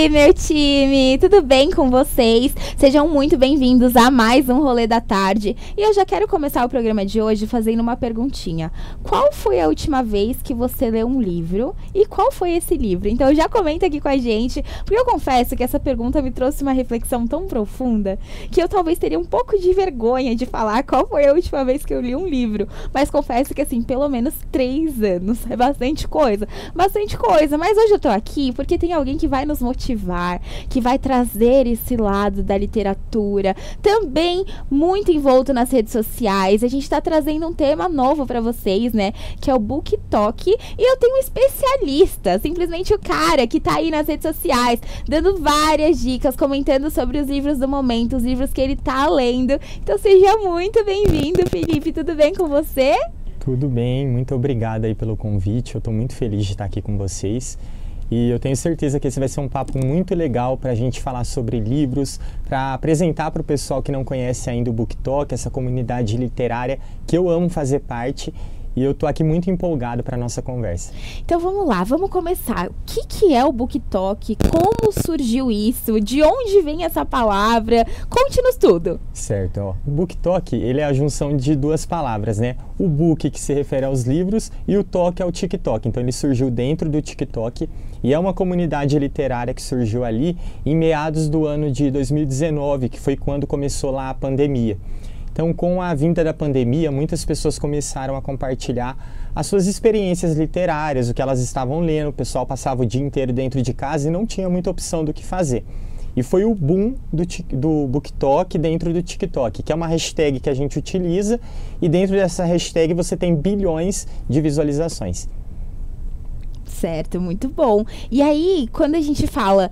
aí, meu time? Tudo bem com vocês? Sejam muito bem-vindos a mais um Rolê da Tarde. E eu já quero começar o programa de hoje fazendo uma perguntinha. Qual foi a última vez que você leu um livro? E qual foi esse livro? Então já comenta aqui com a gente, porque eu confesso que essa pergunta me trouxe uma reflexão tão profunda que eu talvez teria um pouco de vergonha de falar qual foi a última vez que eu li um livro. Mas confesso que, assim, pelo menos 3 anos. É bastante coisa. Mas hoje eu tô aqui porque tem alguém que vai nos motivar, que vai trazer esse lado da literatura, também muito envolto nas redes sociais. A gente tá trazendo um tema novo pra vocês, né, que é o BookTok, e eu tenho um especialista, simplesmente o cara que tá aí nas redes sociais, dando várias dicas, comentando sobre os livros do momento, os livros que ele tá lendo. Então seja muito bem-vindo, Felipe, tudo bem com você? Tudo bem, muito obrigado aí pelo convite, eu estou muito feliz de estar aqui com vocês e eu tenho certeza que esse vai ser um papo muito legal para a gente falar sobre livros, para apresentar para o pessoal que não conhece ainda o BookTok, essa comunidade literária que eu amo fazer parte. E eu tô aqui muito empolgado para a nossa conversa. Então vamos lá, vamos começar. O que é o BookTok? Como surgiu isso? De onde vem essa palavra? Conte-nos tudo. Certo, ó. O BookTok, ele é a junção de 2 palavras, né? O book, que se refere aos livros, e o talk é o TikTok. Então ele surgiu dentro do TikTok e é uma comunidade literária que surgiu ali em meados do ano de 2019, que foi quando começou lá a pandemia. Então, com a vinda da pandemia, muitas pessoas começaram a compartilhar as suas experiências literárias, o que elas estavam lendo. O pessoal passava o dia inteiro dentro de casa e não tinha muita opção do que fazer. E foi o boom do BookTok dentro do TikTok, que é uma hashtag que a gente utiliza, e dentro dessa hashtag você tem bilhões de visualizações. Certo, muito bom. E aí, quando a gente fala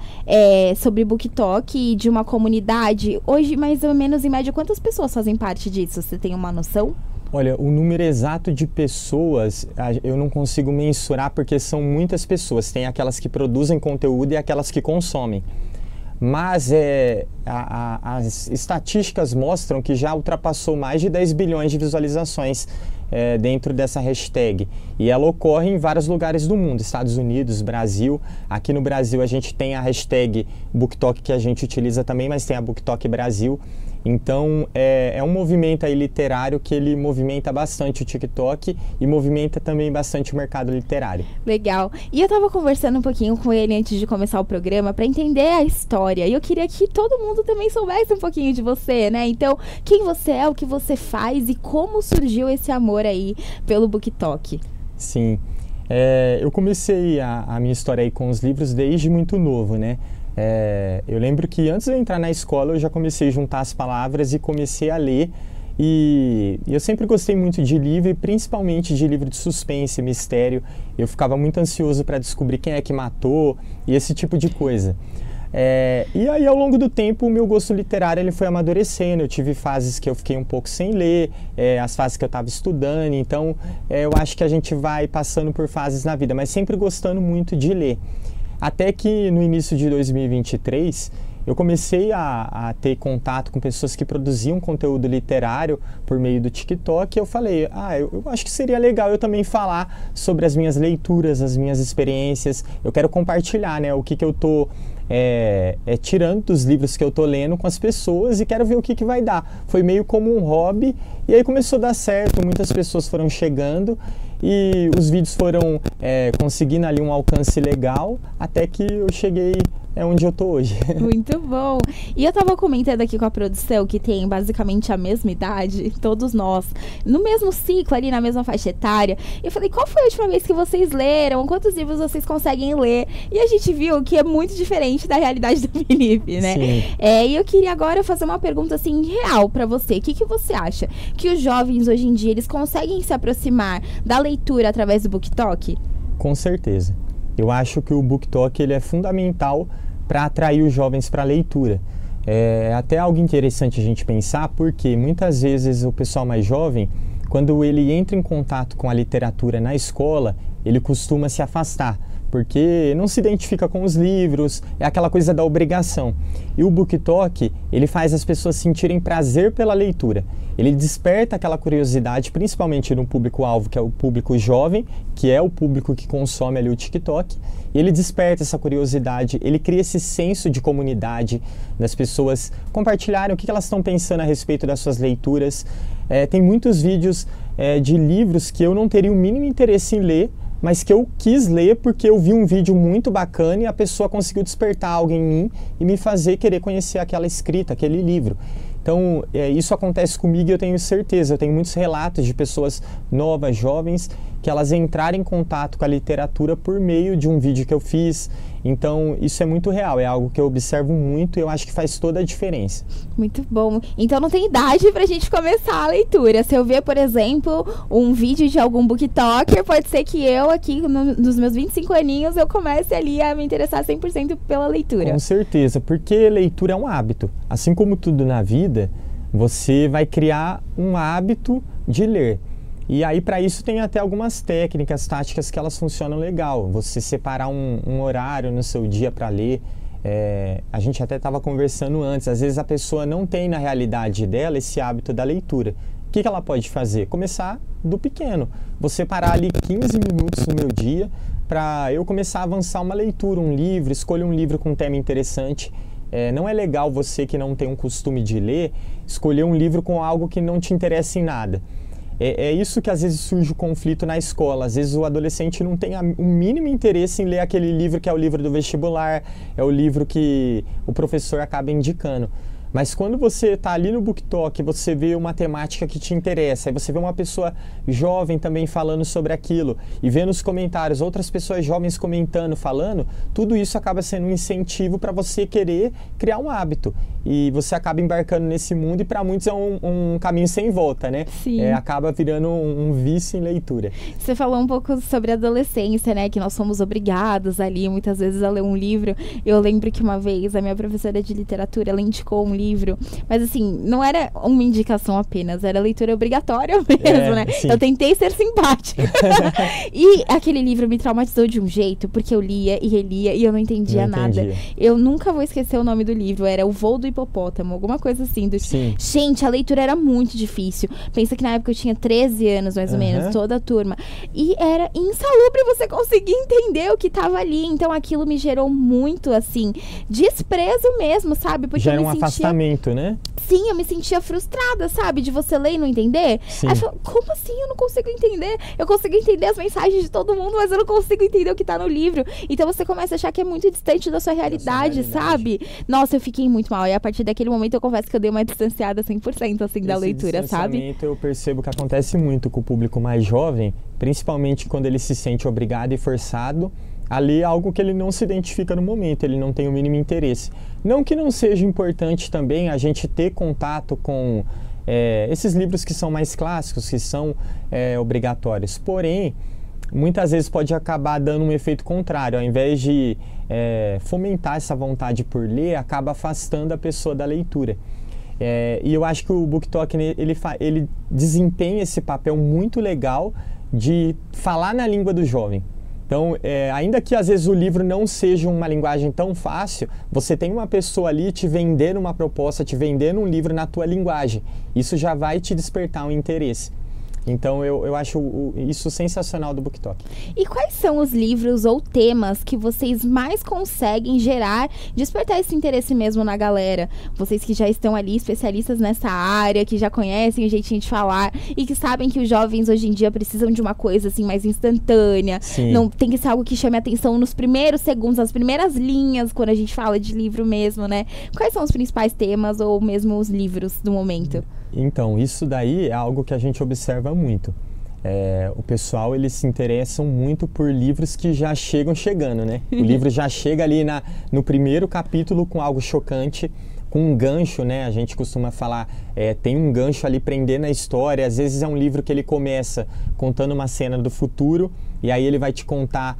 sobre BookTok de uma comunidade, hoje mais ou menos em média, quantas pessoas fazem parte disso? Você tem uma noção? Olha, o número exato de pessoas eu não consigo mensurar porque são muitas pessoas. Tem aquelas que produzem conteúdo e aquelas que consomem. Mas as estatísticas mostram que já ultrapassou mais de 10 bilhões de visualizações dentro dessa hashtag. E ela ocorre em vários lugares do mundo, Estados Unidos, Brasil. Aqui no Brasil a gente tem a hashtag BookTok que a gente utiliza também, mas tem a BookTok Brasil. Então é um movimento aí literário que ele movimenta bastante o TikTok e movimenta também bastante o mercado literário. Legal. E eu tava conversando um pouquinho com ele antes de começar o programa para entender a história. E eu queria que todo mundo também soubesse um pouquinho de você, né? Então, quem você é, o que você faz e como surgiu esse amor aí pelo BookTok? Sim. Eu comecei a minha história aí com os livros desde muito novo, né? Eu lembro que antes de eu entrar na escola eu já comecei a juntar as palavras e comecei a ler, e eu sempre gostei muito de livro, e principalmente de livro de suspense, mistério. Eu ficava muito ansioso para descobrir quem é que matou e esse tipo de coisa. E aí ao longo do tempo o meu gosto literário ele foi amadurecendo. Eu tive fases que eu fiquei um pouco sem ler, as fases que eu estava estudando, então eu acho que a gente vai passando por fases na vida, mas sempre gostando muito de ler. Até que no início de 2023, eu comecei a ter contato com pessoas que produziam conteúdo literário por meio do TikTok, e eu falei, eu acho que seria legal eu também falar sobre as minhas leituras, as minhas experiências. Eu quero compartilhar, né, o que eu tô tirando dos livros que eu tô lendo com as pessoas, e quero ver o que vai dar. Foi meio como um hobby, e aí começou a dar certo, muitas pessoas foram chegando, e os vídeos foram conseguindo ali um alcance legal, até que eu cheguei onde eu tô hoje. Muito bom. E eu tava comentando aqui com a produção que tem basicamente a mesma idade, todos nós, no mesmo ciclo ali, na mesma faixa etária. E eu falei, qual foi a última vez que vocês leram? Quantos livros vocês conseguem ler? E a gente viu que é muito diferente da realidade do Felipe, né? Sim. E eu queria agora fazer uma pergunta assim, real pra você. O que você acha? Que os jovens hoje em dia, eles conseguem se aproximar da leitura através do BookTok? Com certeza. Eu acho que o BookTok ele é fundamental para atrair os jovens para a leitura. É até algo interessante a gente pensar, porque muitas vezes o pessoal mais jovem, quando ele entra em contato com a literatura na escola, ele costuma se afastar, porque não se identifica com os livros, é aquela coisa da obrigação. E o BookTok, ele faz as pessoas sentirem prazer pela leitura. Ele desperta aquela curiosidade, principalmente no público-alvo, que é o público jovem, que é o público que consome ali o TikTok. Ele desperta essa curiosidade, ele cria esse senso de comunidade, das pessoas compartilharem o que elas estão pensando a respeito das suas leituras. Tem muitos vídeos de livros que eu não teria o mínimo interesse em ler, mas que eu quis ler porque eu vi um vídeo muito bacana e a pessoa conseguiu despertar algo em mim e me fazer querer conhecer aquela escrita, aquele livro. Então, isso acontece comigo e eu tenho certeza, eu tenho muitos relatos de pessoas novas, jovens, que elas entraram em contato com a literatura por meio de um vídeo que eu fiz. Então, isso é muito real, é algo que eu observo muito e eu acho que faz toda a diferença. Muito bom. Então, não tem idade pra gente começar a leitura. Se eu ver, por exemplo, um vídeo de algum booktoker, pode ser que eu aqui, nos meus 25 aninhos, eu comece ali a me interessar 100% pela leitura. Com certeza, porque leitura é um hábito. Assim como tudo na vida, você vai criar um hábito de ler. E aí, para isso, tem até algumas técnicas, táticas que elas funcionam legal. Você separar um horário no seu dia para ler. A gente até estava conversando antes. Às vezes a pessoa não tem na realidade dela esse hábito da leitura. O que ela pode fazer? Começar do pequeno. Vou separar ali 15 minutos no meu dia para eu começar a avançar uma leitura, um livro, escolher um livro com um tema interessante. Não é legal você que não tem um costume de ler, escolher um livro com algo que não te interessa em nada. É isso que às vezes surge o conflito na escola. Às vezes o adolescente não tem o mínimo interesse em ler aquele livro que é o livro do vestibular, é o livro que o professor acaba indicando. Mas quando você está ali no BookTok, você vê uma temática que te interessa, aí você vê uma pessoa jovem também falando sobre aquilo, e vê nos comentários outras pessoas jovens comentando, falando, tudo isso acaba sendo um incentivo para você querer criar um hábito. E você acaba embarcando nesse mundo e para muitos é um caminho sem volta, né? Sim. Acaba virando um vício em leitura. Você falou um pouco sobre a adolescência, né? Que nós somos obrigados ali, muitas vezes, a ler um livro. Eu lembro que uma vez a minha professora de literatura, ela indicou um livro, mas assim, não era uma indicação apenas, era leitura obrigatória mesmo, né? Sim. Eu tentei ser simpática. E aquele livro me traumatizou de um jeito, porque eu lia e relia e eu não entendia nada. Eu nunca vou esquecer o nome do livro, era O Voo do Hipopótamo, alguma coisa assim. Sim. Gente, a leitura era muito difícil. Pensa que na época eu tinha 13 anos, mais ou menos, toda a turma. E era insalubre você conseguir entender o que tava ali. Então aquilo me gerou muito, assim, desprezo mesmo, sabe? Porque já era um afastamento, né? Sim, eu me sentia frustrada, sabe? De você ler e não entender. Sim. Aí eu falo, como assim eu não consigo entender? Eu consigo entender as mensagens de todo mundo, mas eu não consigo entender o que tá no livro. Então você começa a achar que é muito distante da sua realidade, sabe? Nossa, eu fiquei muito mal. E a partir daquele momento eu confesso que eu dei uma distanciada 100% assim da leitura, sabe? Eu percebo que acontece muito com o público mais jovem, principalmente quando ele se sente obrigado e forçado a ler algo que ele não se identifica no momento, ele não tem o mínimo interesse. Não que não seja importante também a gente ter contato com esses livros que são mais clássicos, que são obrigatórios, porém, muitas vezes pode acabar dando um efeito contrário. Ao invés de fomentar essa vontade por ler, acaba afastando a pessoa da leitura. E eu acho que o BookTok ele desempenha esse papel muito legal de falar na língua do jovem. Então, ainda que às vezes o livro não seja uma linguagem tão fácil, você tem uma pessoa ali te vendendo uma proposta, te vendendo um livro na tua linguagem. Isso já vai te despertar um interesse. Então, eu acho isso sensacional do BookTok. E quais são os livros ou temas que vocês mais conseguem despertar esse interesse mesmo na galera? Vocês que já estão ali, especialistas nessa área, que já conhecem o jeitinho de falar e que sabem que os jovens hoje em dia precisam de uma coisa assim mais instantânea. Sim. Não tem que ser algo que chame a atenção nos primeiros segundos, nas primeiras linhas, quando a gente fala de livro mesmo, né? Quais são os principais temas ou mesmo os livros do momento? Então, isso daí é algo que a gente observa muito. O pessoal, eles se interessam muito por livros que já chegando, né? O livro já chega ali no primeiro capítulo com algo chocante, com um gancho, né? A gente costuma falar, tem um gancho ali prendendo a história. Às vezes é um livro que ele começa contando uma cena do futuro e aí ele vai te contar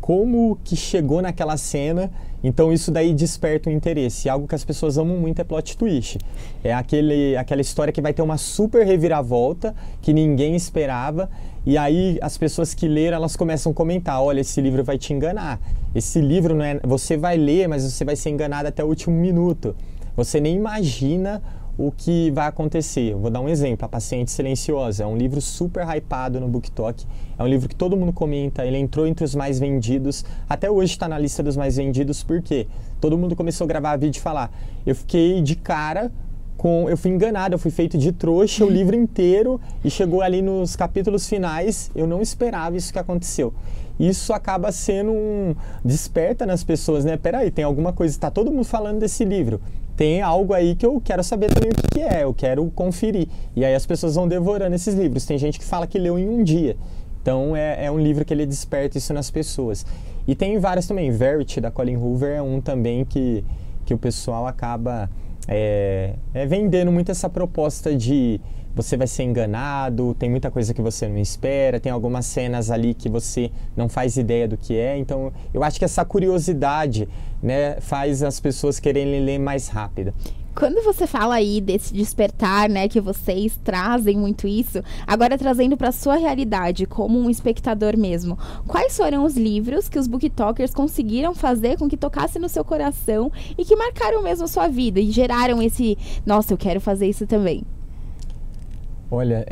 como que chegou naquela cena. Então isso daí desperta o interesse. E algo que as pessoas amam muito é plot twist. É aquela história que vai ter uma super reviravolta que ninguém esperava E aí as pessoas que leram, elas começam a comentar, olha, esse livro vai te enganar. Esse livro não é, você vai ler, mas você vai ser enganado até o último minuto. Você nem imagina o que vai acontecer. Eu vou dar um exemplo, A Paciente Silenciosa. É um livro super hypado no BookTok. É um livro que todo mundo comenta. Ele entrou entre os mais vendidos. Até hoje está na lista dos mais vendidos. Por quê? Todo mundo começou a gravar vídeo e falar. Eu fiquei de cara eu fui enganado, eu fui feito de trouxa o livro inteiro e chegou ali nos capítulos finais, eu não esperava isso que aconteceu. Isso acaba sendo desperta nas pessoas, né? Peraí, tem alguma coisa, tá todo mundo falando desse livro. Tem algo aí que eu quero saber também o que é, eu quero conferir. E aí as pessoas vão devorando esses livros. Tem gente que fala que leu em um dia. Então é um livro que ele desperta isso nas pessoas. E tem vários também. Verity, da Colleen Hoover, é um também que o pessoal acaba vendendo muito essa proposta de você vai ser enganado, tem muita coisa que você não espera, tem algumas cenas ali que você não faz ideia do que é. Então, eu acho que essa curiosidade, né, faz as pessoas quererem ler mais rápido. Quando você fala aí desse despertar, né, que vocês trazem muito isso, agora trazendo para sua realidade como um espectador mesmo, quais foram os livros que os BookTokers conseguiram fazer com que tocasse no seu coração e que marcaram mesmo a sua vida e geraram esse, nossa, eu quero fazer isso também? Olha,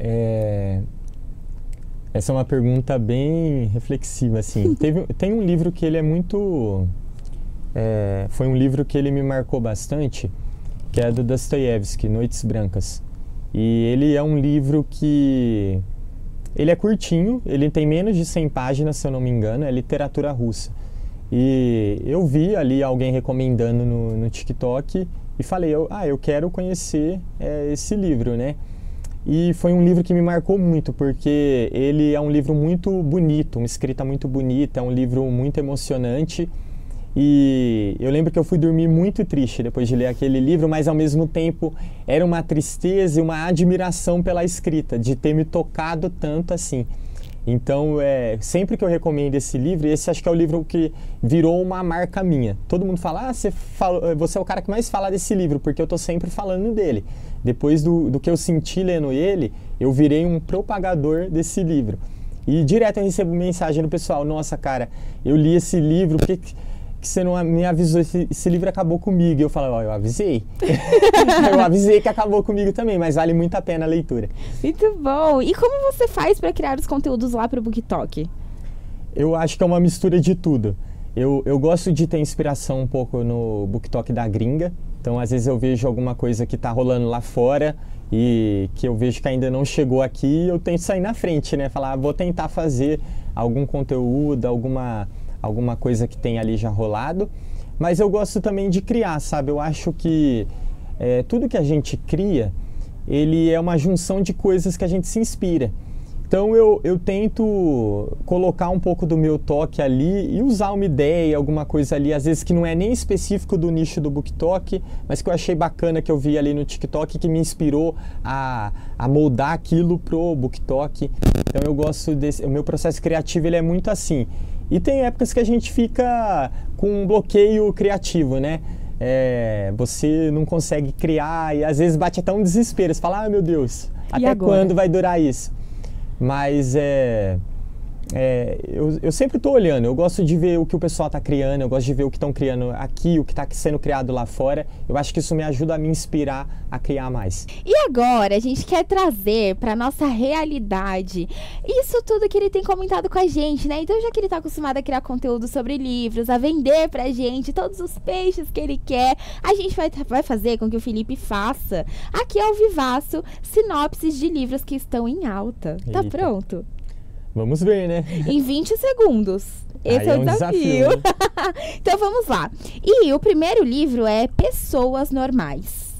essa é uma pergunta bem reflexiva, assim. Tem um livro que ele é muito... foi um livro que ele me marcou bastante, que é do Dostoiévski, Noites Brancas. E ele é um livro que... ele é curtinho, ele tem menos de 100 páginas, se eu não me engano, é literatura russa. E eu vi ali alguém recomendando no TikTok e falei, eu quero conhecer esse livro, né? E foi um livro que me marcou muito, porque ele é um livro muito bonito, uma escrita muito bonita, é um livro muito emocionante. E eu lembro que eu fui dormir muito triste depois de ler aquele livro, mas ao mesmo tempo era uma tristeza e uma admiração pela escrita, de ter me tocado tanto assim. Então, sempre que eu recomendo esse livro, esse acho que é o livro que virou uma marca minha. Todo mundo fala, você é o cara que mais fala desse livro, porque eu tô sempre falando dele. Depois do que eu senti lendo ele, eu virei um propagador desse livro. E direto eu recebo mensagem do pessoal, nossa cara, eu li esse livro, por que você não me avisou? Esse livro acabou comigo. E eu falo, eu avisei. Eu avisei que acabou comigo também, mas vale muito a pena a leitura. Muito bom. E como você faz para criar os conteúdos lá para o BookTok? Eu acho que é uma mistura de tudo. Eu gosto de ter inspiração um pouco no BookTok da gringa. Então, às vezes eu vejo alguma coisa que está rolando lá fora e que eu vejo que ainda não chegou aqui, eu tento sair na frente, né? Falar, vou tentar fazer algum conteúdo, alguma coisa que tem ali já rolado, mas eu gosto também de criar, sabe? Eu acho que tudo que a gente cria, ele é uma junção de coisas que a gente se inspira. Então eu tento colocar um pouco do meu toque ali e usar uma ideia, alguma coisa ali, às vezes que não é nem específico do nicho do BookTok, mas que eu achei bacana, que eu vi ali no TikTok, que me inspirou a moldar aquilo pro BookTok. Então eu gosto o meu processo criativo, ele é muito assim. E tem épocas que a gente fica com um bloqueio criativo, né? Você não consegue criar e às vezes bate até um desespero. Você fala, meu Deus, até quando vai durar isso? Mas eu sempre estou olhando, eu gosto de ver o que o pessoal está criando, eu gosto de ver o que estão criando aqui, o que está sendo criado lá fora. Eu acho que isso me ajuda a me inspirar a criar mais. E agora a gente quer trazer para nossa realidade isso tudo que ele tem comentado com a gente, né? Então, já que ele está acostumado a criar conteúdo sobre livros, a vender pra gente todos os peixes que ele quer, a gente vai fazer com que o Felipe faça aqui ao vivaço sinopses de livros que estão em alta. Tá pronto? Vamos ver, né? Em 20 segundos. Esse é o desafio. Né? Então vamos lá. E o primeiro livro é Pessoas Normais.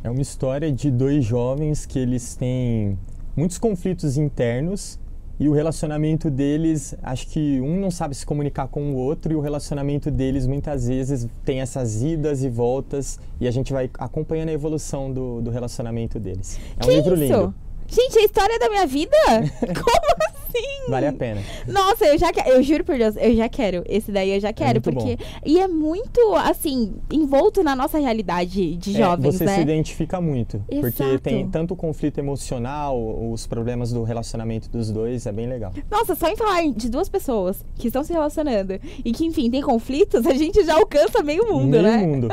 É uma história de dois jovens que eles têm muitos conflitos internos e o relacionamento deles, acho que um não sabe se comunicar com o outro e o relacionamento deles muitas vezes tem essas idas e voltas e a gente vai acompanhando a evolução do relacionamento deles. É um livro lindo. Gente, é a história da minha vida? Como assim? Vale a pena. Nossa, eu juro por Deus, eu já quero. Esse daí eu já quero, porque... bom. E é muito, assim, envolto na nossa realidade de jovens, você né? se identifica muito. Porque Exato. tem tanto o conflito emocional, os problemas do relacionamento dos dois, é bem legal. Nossa, só em falar de duas pessoas que estão se relacionando e que, enfim, tem conflitos, a gente já alcança meio mundo, né? Meio mundo.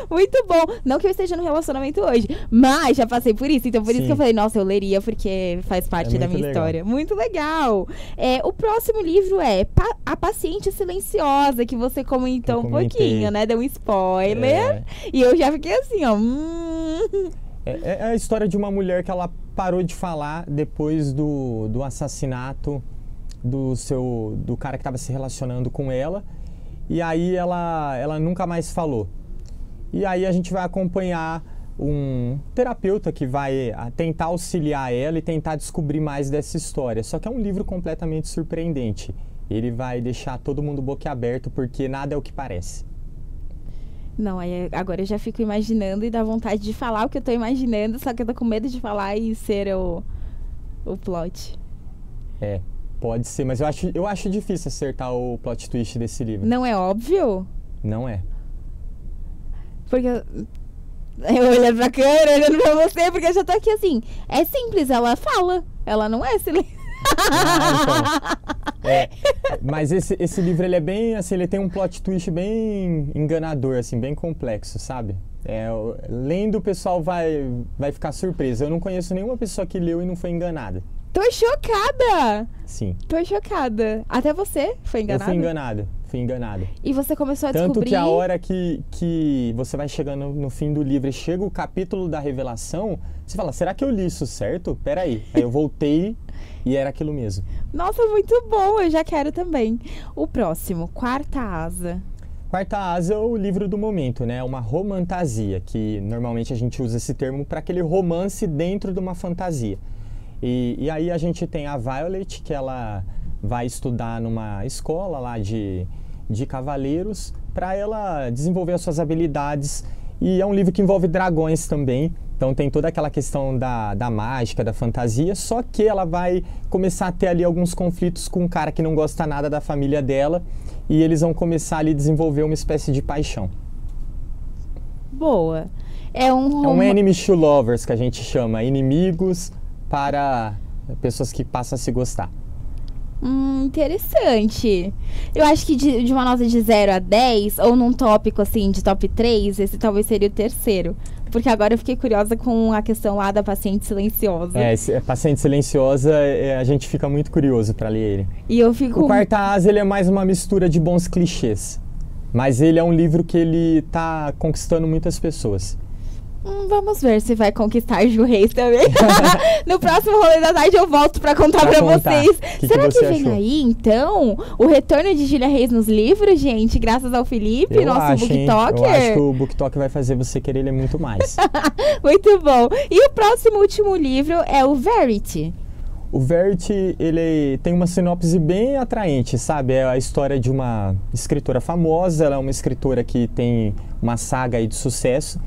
Muito bom. Não que eu esteja no relacionamento hoje, mas já passei por isso. Então, por isso Sim. que eu falei, nossa, eu leria, porque faz parte da muito minha legal. história. Muito legal. O próximo livro é A Paciente Silenciosa, que você comentou Eu um comentei. pouquinho, né? Deu um spoiler. E eu já fiquei assim, ó. É a história de uma mulher que ela parou de falar depois do assassinato do cara que estava se relacionando com ela. E aí ela nunca mais falou. E aí a gente vai acompanhar um terapeuta que vai tentar auxiliar ela e tentar descobrir mais dessa história. Só que é um livro completamente surpreendente. Ele vai deixar todo mundo boquiaberto porque nada é o que parece. Não, aí agora eu já fico imaginando e dá vontade de falar o que eu tô imaginando, só que eu tô com medo de falar e ser o plot. Pode ser, mas eu acho difícil acertar o plot twist desse livro. Não é óbvio? Não é. Porque eu olhando pra câmera, olhando pra você, porque eu já tô aqui assim. É simples, ela fala. Ela não é silenciosa. Mas esse livro, ele é bem, assim, ele tem um plot twist bem enganador, assim, bem complexo, sabe? Lendo, o pessoal vai ficar surpreso. Eu não conheço nenhuma pessoa que leu e não foi enganada. Tô chocada! Sim. Tô chocada. Até você foi enganado? Eu fui enganado. E você começou a Tanto descobrir... que a hora que você vai chegando no fim do livro e chega o capítulo da revelação, você fala, será que eu li isso certo? Peraí. Aí eu voltei e era aquilo mesmo. Nossa, muito bom, eu já quero também. O próximo, Quarta Asa. Quarta Asa é o livro do momento, né? Uma romantasia, que normalmente a gente usa esse termo para aquele romance dentro de uma fantasia. E aí a gente tem a Violet, que ela vai estudar numa escola lá de cavaleiros para ela desenvolver as suas habilidades. E é um livro que envolve dragões também, então tem toda aquela questão da mágica, da fantasia, só que ela vai começar a ter ali alguns conflitos com um cara que não gosta nada da família dela e eles vão começar ali a desenvolver uma espécie de paixão. Boa. É um enemies to lovers, que a gente chama, inimigos para pessoas que passam a se gostar. Interessante. Eu acho que de uma nota de 0 a 10, ou num tópico assim, de top 3, esse talvez seria o terceiro. Porque agora eu fiquei curiosa com a questão lá da Paciente Silenciosa. Paciente Silenciosa, a gente fica muito curioso para ler ele. E eu fico... O Quarta Asa, ele é mais uma mistura de bons clichês. Mas ele é um livro que ele tá conquistando muitas pessoas. Vamos ver se vai conquistar Ju Reis também. No próximo Rolê da Tarde eu volto pra contar pra vocês. Será que vem aí, então, o retorno de Júlia Reis nos livros, gente? Graças ao Felipe, nosso booktalker. Eu acho que o booktalk vai fazer você querer ler muito mais. Muito bom. E o próximo último livro é o Verity. O Verity, ele tem uma sinopse bem atraente, sabe? É a história de uma escritora famosa, ela é uma escritora que tem uma saga aí de sucesso.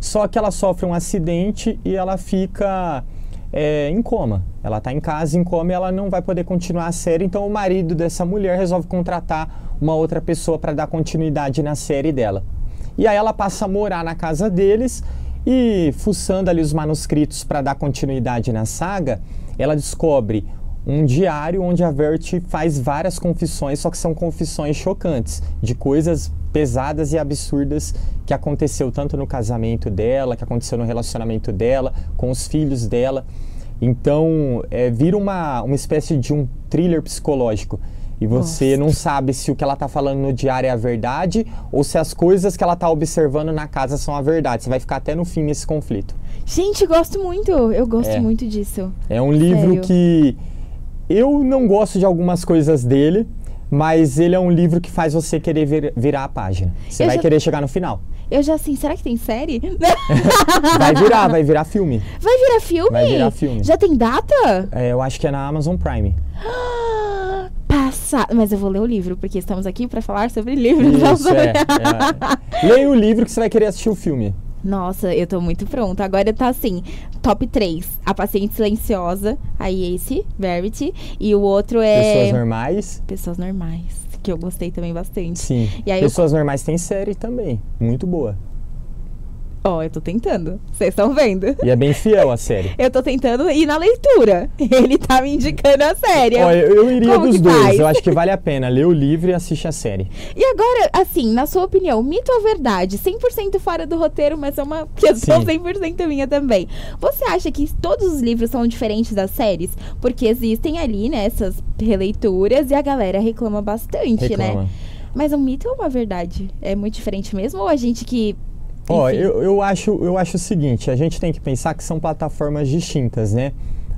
Só que ela sofre um acidente e ela fica em coma. Ela está em casa em coma e ela não vai poder continuar a série. Então o marido dessa mulher resolve contratar uma outra pessoa para dar continuidade na série dela. E aí ela passa a morar na casa deles e, fuçando ali os manuscritos para dar continuidade na saga, ela descobre um diário onde a Verity faz várias confissões, só que são confissões chocantes, de coisas pesadas e absurdas que aconteceu tanto no casamento dela, que aconteceu no relacionamento dela, com os filhos dela. Então, vira uma espécie de um thriller psicológico. E você não sabe se o que ela está falando no diário é a verdade ou se as coisas que ela está observando na casa são a verdade. Você vai ficar até no fim nesse conflito. Gente, gosto muito. Eu gosto muito disso. É um livro que... Eu não gosto de algumas coisas dele, mas ele é um livro que faz você querer virar a página. Você vai querer chegar no final. Eu já assim, será que tem série? Vai virar filme. Vai virar filme? Vai virar filme. Já tem data? Eu acho que é na Amazon Prime. Mas eu vou ler o livro, porque estamos aqui para falar sobre livros. Isso, Leia o livro que você vai querer assistir o filme. Nossa, eu tô muito pronta. Agora tá assim, top 3. A Paciente Silenciosa, aí esse, Verity. E o outro é... Pessoas Normais. Pessoas Normais, que eu gostei também bastante. Sim. E aí Pessoas Normais tem série também, muito boa. Ó, eu tô tentando. Vocês estão vendo? E é bem fiel a série. Eu tô tentando ir na leitura. Ele tá me indicando a série. Ó, eu iria Como dos que dois. faz? Eu acho que vale a pena ler o livro e assistir a série. E agora, assim, na sua opinião, mito ou verdade? 100% fora do roteiro, mas é uma questão Sim. 100% minha também. Você acha que todos os livros são diferentes das séries? Porque existem ali, né, essas releituras e a galera reclama bastante, Reclama. né? Mas um mito ou uma verdade? É muito diferente mesmo? Ou a gente que... Ó, enfim? eu acho o seguinte, a gente tem que pensar que são plataformas distintas, né?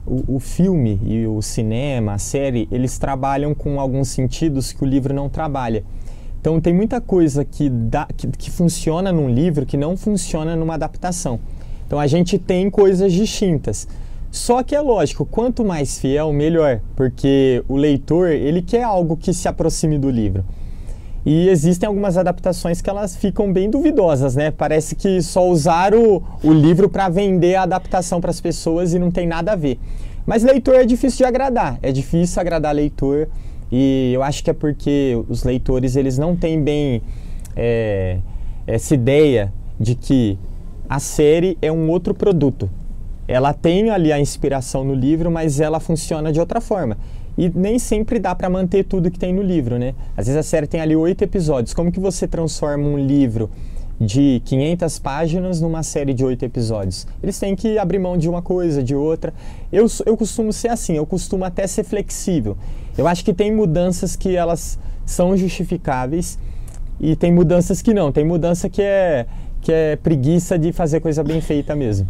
O filme e o cinema, a série, eles trabalham com alguns sentidos que o livro não trabalha. Então tem muita coisa que funciona num livro que não funciona numa adaptação. Então a gente tem coisas distintas. Só que é lógico, quanto mais fiel, melhor, porque o leitor, ele quer algo que se aproxime do livro. E existem algumas adaptações que elas ficam bem duvidosas, né? Parece que só usaram o livro para vender a adaptação para as pessoas e não tem nada a ver. Mas leitor é difícil de agradar, é difícil agradar leitor e eu acho que é porque os leitores eles não têm bem essa ideia de que a série é um outro produto. Ela tem ali a inspiração no livro, mas ela funciona de outra forma. E nem sempre dá para manter tudo que tem no livro, né? Às vezes a série tem ali 8 episódios. Como que você transforma um livro de 500 páginas numa série de 8 episódios? Eles têm que abrir mão de uma coisa, de outra. Eu costumo ser assim, eu costumo até ser flexível. Eu acho que tem mudanças que elas são justificáveis e tem mudanças que não. Tem mudança que é preguiça de fazer coisa bem feita mesmo.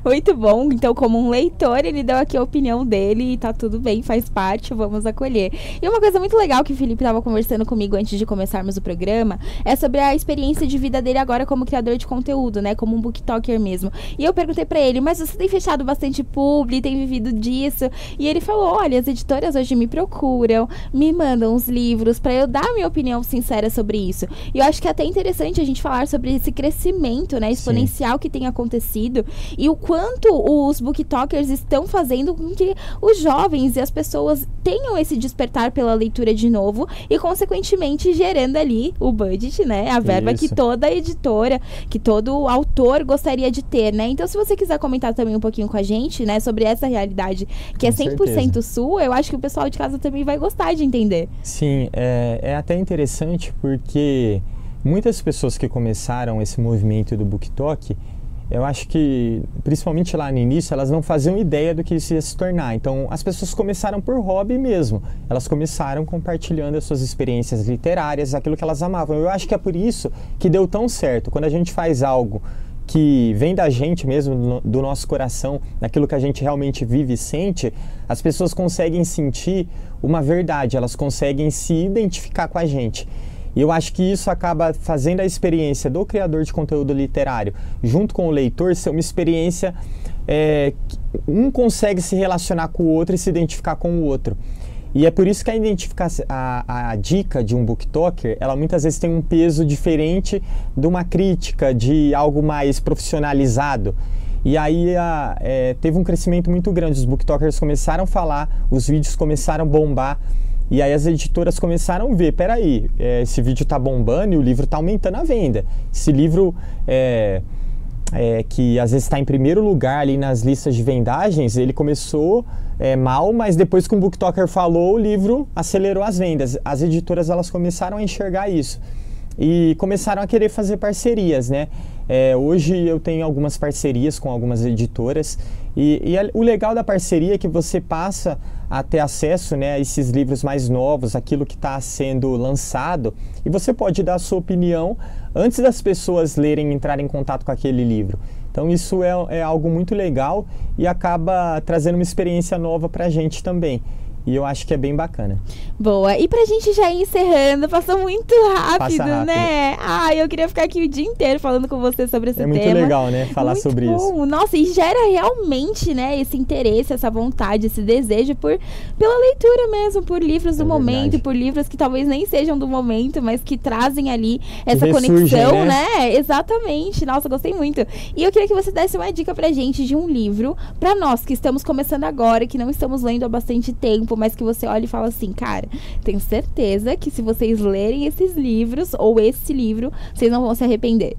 Muito bom. Então, como um leitor, ele deu aqui a opinião dele e tá tudo bem, faz parte, vamos acolher. E uma coisa muito legal que o Felipe tava conversando comigo antes de começarmos o programa é sobre a experiência de vida dele agora como criador de conteúdo, né? Como um booktalker mesmo. E eu perguntei pra ele, mas você tem fechado bastante publi, tem vivido disso? E ele falou, olha, as editoras hoje me procuram, me mandam os livros pra eu dar minha opinião sincera sobre isso. E eu acho que é até interessante a gente falar sobre esse crescimento, né, exponencial que tem acontecido e o quanto os booktokers estão fazendo com que os jovens e as pessoas tenham esse despertar pela leitura de novo e, consequentemente, gerando ali o budget, né, a verba que toda editora, que todo autor gostaria de ter, né? Então, se você quiser comentar também um pouquinho com a gente, né, sobre essa realidade que é 100% sua, eu acho que o pessoal de casa também vai gostar de entender. Sim, é até interessante porque muitas pessoas que começaram esse movimento do BookTok, eu acho que, principalmente lá no início, elas não faziam ideia do que isso ia se tornar. Então, as pessoas começaram por hobby mesmo. Elas começaram compartilhando as suas experiências literárias, aquilo que elas amavam. Eu acho que é por isso que deu tão certo. Quando a gente faz algo que vem da gente mesmo, do nosso coração, daquilo que a gente realmente vive e sente, as pessoas conseguem sentir uma verdade, elas conseguem se identificar com a gente. E eu acho que isso acaba fazendo a experiência do criador de conteúdo literário, junto com o leitor, ser uma experiência que um consegue se relacionar com o outro e se identificar com o outro. E é por isso que a dica de um booktalker, ela muitas vezes tem um peso diferente de uma crítica, de algo mais profissionalizado. E aí teve um crescimento muito grande, os booktalkers começaram a falar, os vídeos começaram a bombar. E aí as editoras começaram a ver, peraí, esse vídeo tá bombando e o livro tá aumentando a venda. Esse livro que às vezes está em primeiro lugar ali nas listas de vendagens, ele começou mal, mas depois que um booktalker falou, o livro acelerou as vendas. As editoras elas começaram a enxergar isso e começaram a querer fazer parcerias, né? Hoje eu tenho algumas parcerias com algumas editoras e o legal da parceria é que você passa a ter acesso, né, a esses livros mais novos, aquilo que está sendo lançado, e você pode dar a sua opinião antes das pessoas lerem e entrarem em contato com aquele livro. Então isso é algo muito legal e acaba trazendo uma experiência nova para a gente também. e eu acho que é bem bacana. Boa. E pra gente já ir encerrando, passou muito rápido, Passa rápido, né? Eu queria ficar aqui o dia inteiro falando com você sobre esse tema. É muito legal, né? Falar muito sobre bom. isso. Nossa, e gera realmente, né, esse interesse, essa vontade, esse desejo pela leitura mesmo, por livros do momento, por livros que talvez nem sejam do momento, mas que trazem ali essa conexão, né? Exatamente. Nossa, gostei muito. E eu queria que você desse uma dica pra gente de um livro, pra nós que estamos começando agora, que não estamos lendo há bastante tempo, mas que você olha e fala assim, cara, tenho certeza que se vocês lerem esses livros, ou esse livro, vocês não vão se arrepender.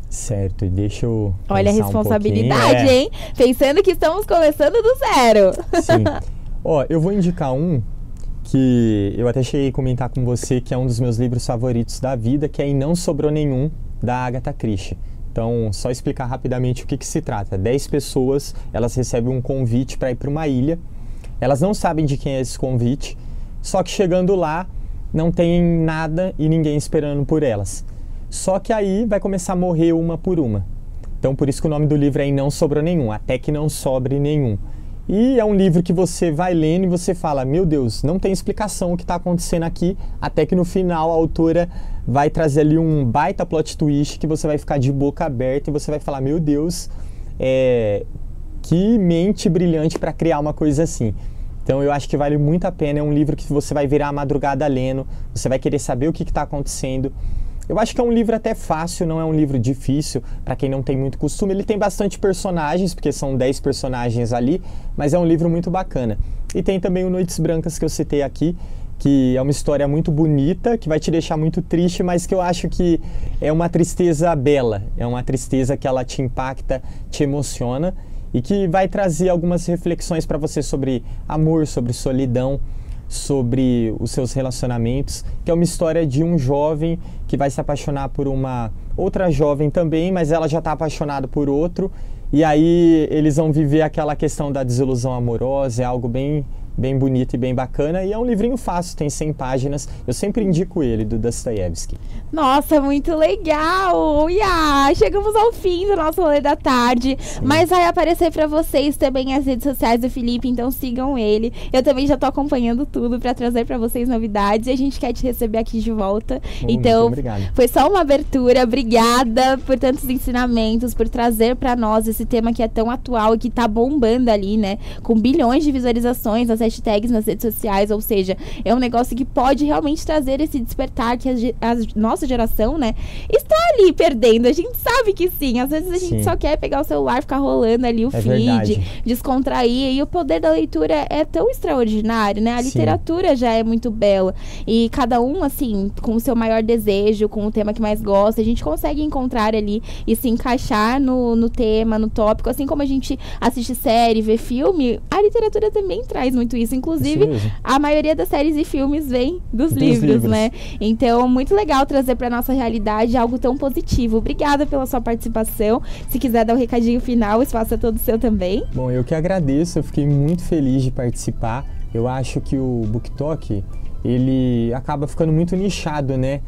Certo, deixa eu Olha a responsabilidade, hein? Pensando que estamos começando do zero. Sim. Eu vou indicar um que eu até cheguei a comentar com você, que é um dos meus livros favoritos da vida, que é E Não Sobrou Nenhum, da Agatha Christie. Então, só explicar rapidamente o que se trata. 10 pessoas, elas recebem um convite para ir para uma ilha. Elas não sabem de quem é esse convite, só que chegando lá, não tem nada e ninguém esperando por elas. Só que aí vai começar a morrer uma por uma. Então, por isso que o nome do livro é E Não Sobrou Nenhum, até que não sobre nenhum. E é um livro que você vai lendo e você fala, meu Deus, não tem explicação o que está acontecendo aqui, até que no final a autora vai trazer ali um baita plot twist que você vai ficar de boca aberta e você vai falar, meu Deus, que mente brilhante para criar uma coisa assim. Então eu acho que vale muito a pena, é um livro que você vai virar a madrugada lendo, você vai querer saber o que está acontecendo. Eu acho que é um livro até fácil, não é um livro difícil, para quem não tem muito costume. Ele tem bastante personagens, porque são 10 personagens ali, mas é um livro muito bacana. E tem também o Noites Brancas, que eu citei aqui, que é uma história muito bonita, que vai te deixar muito triste, mas que eu acho que é uma tristeza bela, é uma tristeza que ela te impacta, te emociona, e que vai trazer algumas reflexões para você sobre amor, sobre solidão, sobre os seus relacionamentos, que é uma história de um jovem que vai se apaixonar por uma outra jovem também, mas ela já está apaixonada por outro, e aí eles vão viver aquela questão da desilusão amorosa, é algo bem bonito e bem bacana, e é um livrinho fácil, tem 100 páginas, eu sempre indico ele, do Dostoiévski. Nossa, muito legal! Chegamos ao fim do nosso rolê da tarde, mas vai aparecer pra vocês também as redes sociais do Felipe, então sigam ele. Eu também já tô acompanhando tudo pra trazer pra vocês novidades, e a gente quer te receber aqui de volta. Então, foi só uma abertura, obrigada por tantos ensinamentos, por trazer pra nós esse tema que é tão atual e que tá bombando ali, né? Com bilhões de visualizações, as hashtags nas redes sociais, ou seja, é um negócio que pode realmente trazer esse despertar que a nossa geração, né, está ali perdendo. A gente sabe que sim, às vezes a gente só quer pegar o celular, ficar rolando ali o feed, descontrair, e o poder da leitura é tão extraordinário, né? A literatura já é muito bela, e cada um, assim, com o seu maior desejo, com o tema que mais gosta, a gente consegue encontrar ali e se encaixar no tema, no tópico, assim como a gente assiste série, vê filme, a literatura também traz muito isso. Inclusive, a maioria das séries e filmes vem dos livros, né? Então, muito legal trazer para nossa realidade algo tão positivo. Obrigada pela sua participação. Se quiser dar um recadinho final, o espaço é todo seu também. Bom, eu que agradeço. Eu fiquei muito feliz de participar. Eu acho que o BookTok, ele acaba ficando muito nichado, né?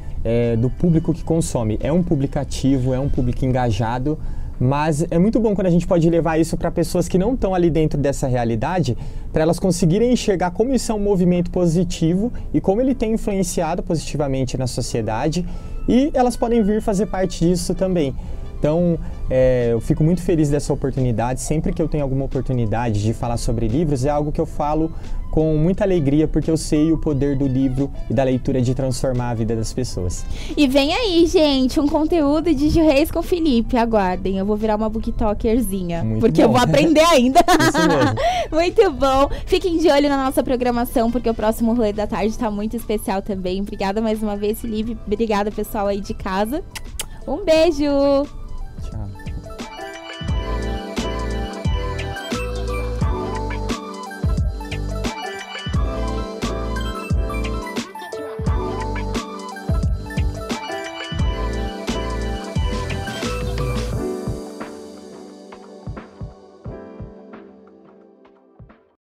Do público que consome. É um público ativo, é um público engajado, mas é muito bom quando a gente pode levar isso para pessoas que não estão ali dentro dessa realidade, para elas conseguirem enxergar como isso é um movimento positivo e como ele tem influenciado positivamente na sociedade, e elas podem vir fazer parte disso também. Então, eu fico muito feliz dessa oportunidade. Sempre que eu tenho alguma oportunidade de falar sobre livros, é algo que eu falo com muita alegria, porque eu sei o poder do livro e da leitura de transformar a vida das pessoas. E vem aí, gente, um conteúdo de Gil Reis com Felipe. Aguardem, eu vou virar uma booktalkerzinha, porque eu vou aprender ainda. Isso mesmo. Muito bom. Fiquem de olho na nossa programação, porque o próximo rolê da tarde está muito especial também. Obrigada mais uma vez, Felipe. Obrigada, pessoal aí de casa. Um beijo!